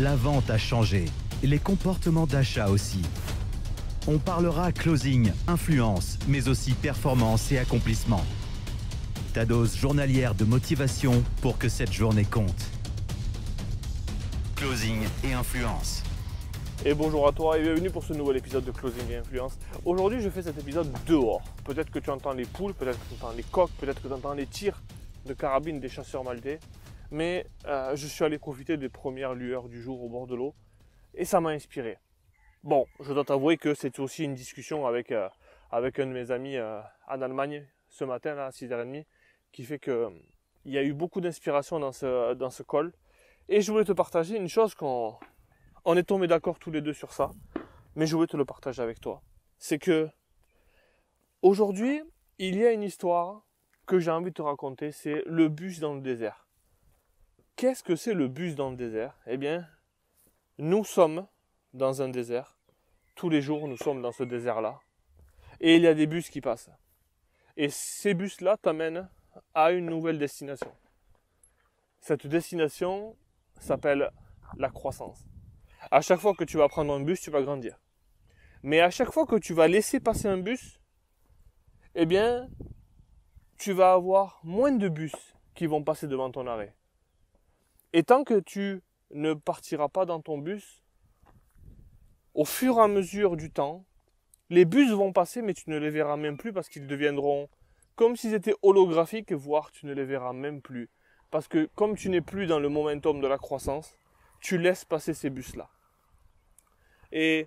la vente a changé, et les comportements d'achat aussi. On parlera closing, influence, mais aussi performance et accomplissement. Ta dose journalière de motivation pour que cette journée compte. Closing et influence. Et bonjour à toi et bienvenue pour ce nouvel épisode de Closing et Influence. Aujourd'hui je fais cet épisode dehors. Peut-être que tu entends les poules, peut-être que tu entends les coqs, peut-être que tu entends les tirs de carabine des chasseurs maltais. Mais je suis allé profiter des premières lueurs du jour au bord de l'eau et ça m'a inspiré. Bon, je dois t'avouer que c'était aussi une discussion avec un de mes amis en Allemagne ce matin là, à 6h30 qui fait qu'il y a eu beaucoup d'inspiration dans ce call. Et je voulais te partager une chose on est tombé d'accord tous les deux sur ça, mais je voulais te le partager avec toi. C'est que aujourd'hui, il y a une histoire que j'ai envie de te raconter, c'est le bus dans le désert. Qu'est-ce que c'est le bus dans le désert? Eh bien, nous sommes dans un désert. Tous les jours, nous sommes dans ce désert-là. Et il y a des bus qui passent. Et ces bus-là t'amènent à une nouvelle destination. Cette destination s'appelle la croissance. À chaque fois que tu vas prendre un bus, tu vas grandir. Mais à chaque fois que tu vas laisser passer un bus, eh bien, tu vas avoir moins de bus qui vont passer devant ton arrêt. Et tant que tu ne partiras pas dans ton bus, au fur et à mesure du temps, les bus vont passer, mais tu ne les verras même plus parce qu'ils deviendront comme s'ils étaient holographiques, voire tu ne les verras même plus. Parce que comme tu n'es plus dans le momentum de la croissance, tu laisses passer ces bus-là. Et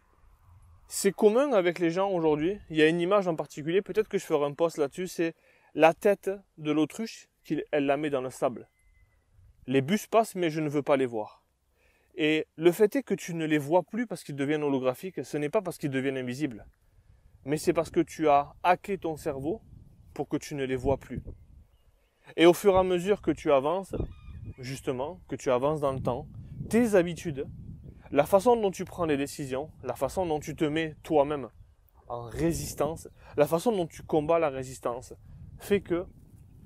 c'est commun avec les gens aujourd'hui. Il y a une image en particulier, peut-être que je ferai un post là-dessus, c'est la tête de l'autruche, elle la met dans le sable. Les bus passent, mais je ne veux pas les voir. Et le fait est que tu ne les vois plus parce qu'ils deviennent holographiques, ce n'est pas parce qu'ils deviennent invisibles, mais c'est parce que tu as hacké ton cerveau pour que tu ne les vois plus. Et au fur et à mesure que tu avances, justement, que tu avances dans le temps, tes habitudes, la façon dont tu prends les décisions, la façon dont tu te mets toi-même en résistance, la façon dont tu combats la résistance, fait que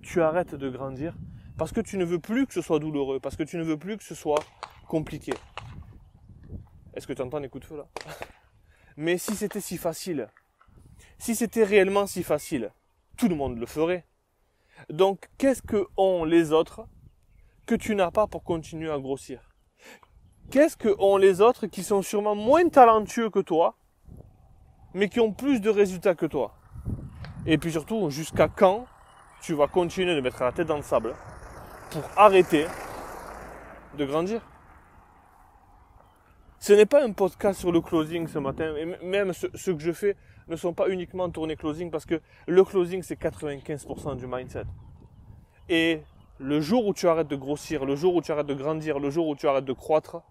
tu arrêtes de grandir parce que tu ne veux plus que ce soit douloureux, parce que tu ne veux plus que ce soit compliqué. Est-ce que tu entends les coups de feu là? Mais si c'était si facile, si c'était réellement si facile, tout le monde le ferait. Donc qu'est-ce que ont les autres que tu n'as pas pour continuer à grossir? Qu'est-ce que ont les autres qui sont sûrement moins talentueux que toi, mais qui ont plus de résultats que toi? Et puis surtout, jusqu'à quand tu vas continuer de mettre la tête dans le sable pour arrêter de grandir? Ce n'est pas un podcast sur le closing ce matin, et même ce que je fais ne sont pas uniquement tournés closing, parce que le closing c'est 95% du mindset. Et le jour où tu arrêtes de grossir, le jour où tu arrêtes de grandir, le jour où tu arrêtes de croître,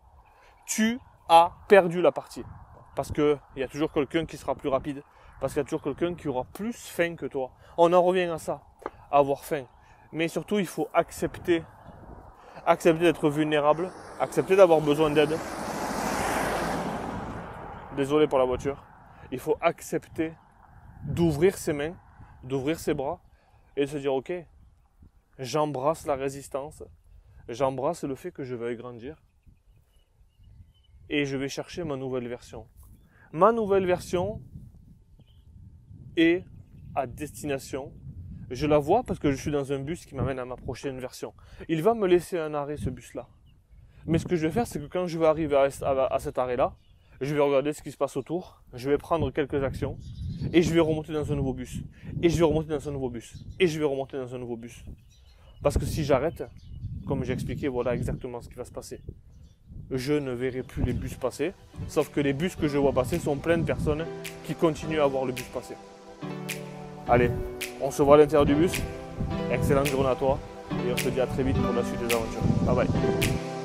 tu as perdu la partie. Parce qu'il y a toujours quelqu'un qui sera plus rapide, parce qu'il y a toujours quelqu'un qui aura plus faim que toi. On en revient à ça, à avoir faim. Mais surtout, il faut accepter d'être vulnérable, accepter d'avoir besoin d'aide. Désolé pour la voiture. Il faut accepter d'ouvrir ses mains, d'ouvrir ses bras et de se dire ok, j'embrasse la résistance, j'embrasse le fait que je veuille grandir et je vais chercher ma nouvelle version. Ma nouvelle version est à destination. Je la vois parce que je suis dans un bus qui m'amène à ma prochaine version. Il va me laisser un arrêt, ce bus-là. Mais ce que je vais faire, c'est que quand je vais arriver à cet arrêt-là, je vais regarder ce qui se passe autour, je vais prendre quelques actions, et je vais remonter dans un nouveau bus. Et je vais remonter dans un nouveau bus. Et je vais remonter dans un nouveau bus. Parce que si j'arrête, comme j'ai expliqué, voilà exactement ce qui va se passer. Je ne verrai plus les bus passer, sauf que les bus que je vois passer sont pleins de personnes qui continuent à voir le bus passer. Allez, on se voit à l'intérieur du bus. Excellente journée à toi, et on se dit à très vite pour la suite des aventures. Bye bye.